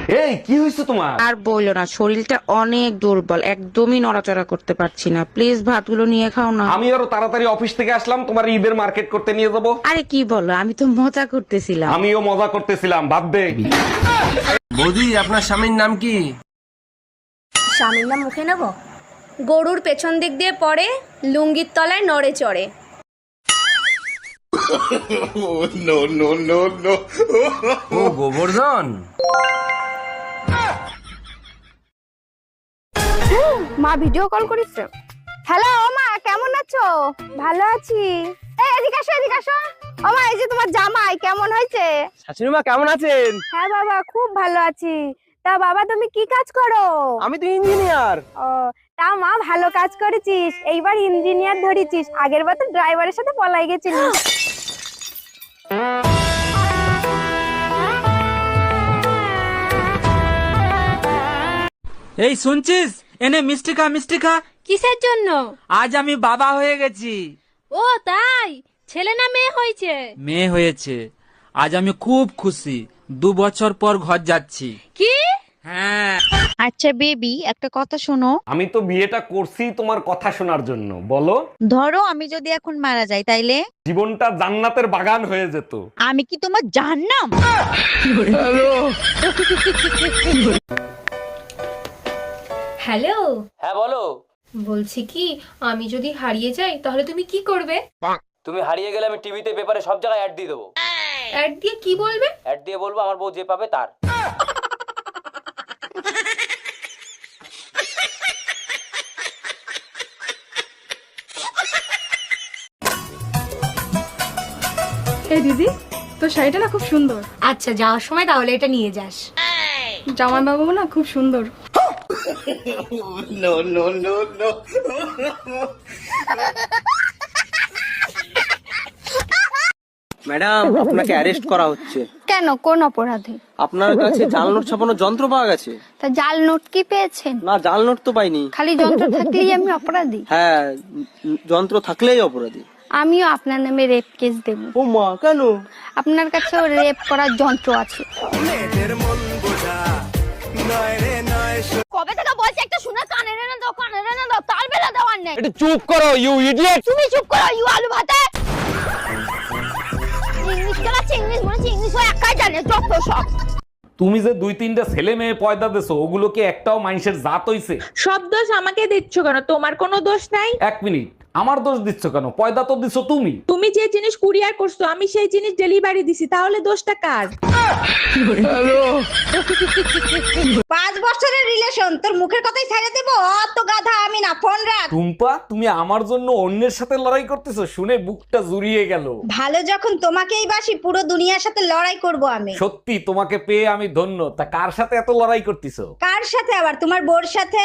এই কি হয়েছে তোমার? আর বললো না, শরীরটা অনেক দুর্বল, একদমই নড়াচড়া করতে পারছি না। প্লিজ ভাতগুলো নিয়ে খাও না। আমি আরো তাড়াতাড়ি অফিস থেকে আসলাম, তোমার ঈদের মার্কেট করতে নিয়ে যাবো। আরে কি বলো, আমি তো মজা করতেছিলাম। আমিও মজা করতেছিলাম, বাদ দে। বৌদি আপনার স্বামীর নাম কি? স্বামীর নাম মুখে নেব? গরুর পেছন দিক দিয়ে পড়ে, লুঙ্গির তলায় নড়ে চড়ে। ও গোবর্ধন। মা ভিডিও কল করিস? হ্যালো মা, কেমন আছো? ভালো আছি। এই এদিকে আসো, এদিকে আসো। ও মা, এই যে তোমার জামাই কেমন হয়েছে? শাশুড়ি মা কেমন আছেন? হ্যাঁ বাবা, খুব ভালো আছি। তা বাবা তুমি কি কাজ করো? আমি তো ইঞ্জিনিয়ার। ও, তা মা ভালো কাজ করেছিস, এইবার ইঞ্জিনিয়ার ধরেছিস, আগের বার তো ড্রাইভারের সাথে পলাই গেছিলিস। এই শুনছিস, এনে মিষ্টি খা, মিষ্টি খা। কিসের জন্য? আজ আমি বাবা হয়ে গেছি। ও তাই? ছেলে না মেয়ে হয়েছে? মেয়ে হয়েছে। আজ আমি খুব খুশি, 2 বছর পর ঘর যাচ্ছি। কি? হ্যাঁ। আচ্ছা বেবি, একটা কথা শোনো। আমি তো বিয়েটা করছি তোমার কথা শোনার জন্য। বলো। ধরো আমি যদি এখন মারা যাই, তাইলে জীবনটা জান্নাতের বাগান হয়ে যেত। আমি কি তোমার জাহান্নাম? হ্যালো। হ্যাঁ বলো। বলছি কি, আমি যদি হারিয়ে যাই তাহলে তুমি কি করবে? তুমি হারিয়ে গেলে আমি টিভিতে পেপারে সব জায়গায় অ্যাড দিয়ে দেবো। অ্যাড দিয়ে কি বলবে? অ্যাড দিয়ে বলবো আমার বউ যে পাবে তার। এই দিদি, তোর শাড়িটা না খুব সুন্দর। আচ্ছা, যাওয়ার সময় তাহলে এটা নিয়ে যাস। জামাইবাবু না খুব সুন্দর। ম্যাডাম আপনাকে অ্যারেস্ট করা হচ্ছে। কেন, কোন অপরাধে? আপনার কাছে জাল নোট ছাপানোর যন্ত্র পাওয়া গেছে। তা জাল নোট কি পেয়েছেন? না, জাল নোট তো পাইনি। খালি যন্ত্র থাকলেই আমি অপরাধী? হ্যাঁ, যন্ত্র থাকলেই অপরাধী। আমিও আপনার নামে রেপ কেস দেব। ও মা, কেন? আপনার কাছেও রেপ করার যন্ত্র আছে। কবে থেকে বলছি একটা শুনে কানে রেনে দাও, কানে রেনে দাও, তার বেলা দেওয়ার নেই। একটু চুপ করো ইউ ইডিয়েট। তুমি চুপ করো ইউ আলু ভাতে। ইংলিশ চালাচ্ছে, ইংলিশ বলেছে, ইংলিশ ও একাই জানে, যত সব। তুমি যে 2-3টা ছেলে মেয়ে পয়দা দেছো, ওগুলো কি একটাও মানুষের জাত হইছে? সব দোষ আমাকে দিচ্ছ কেন? তোমার কোনো দোষ নাই। 1 মিনিট, আমার দোষ দিচ্ছ কেন? পয়দা তো দিছো তুমি। তুমি যে জিনিস কুরিয়ার করছো, আমি সেই জিনিস ডেলিভারি দিছি, তাহলে দোষটা কার? 5 বছরের রিলেশন, তোর মুখের কথাই ছেড়ে দেব? অত গাধা আমি না, ফোন রাখ। টুম্পা, তুমি আমার জন্য অন্যের সাথে লড়াই করতেছো, শুনে বুকটা জুড়িয়ে গেল। ভালো যখন তোমাকেই বাসি, পুরো দুনিয়ার সাথে লড়াই করব আমি। সত্যি তোমাকে পেয়ে আমি ধন্য। তা কার সাথে এত লড়াই করতেছো? কার সাথে আবার? তোমার বোর সাথে।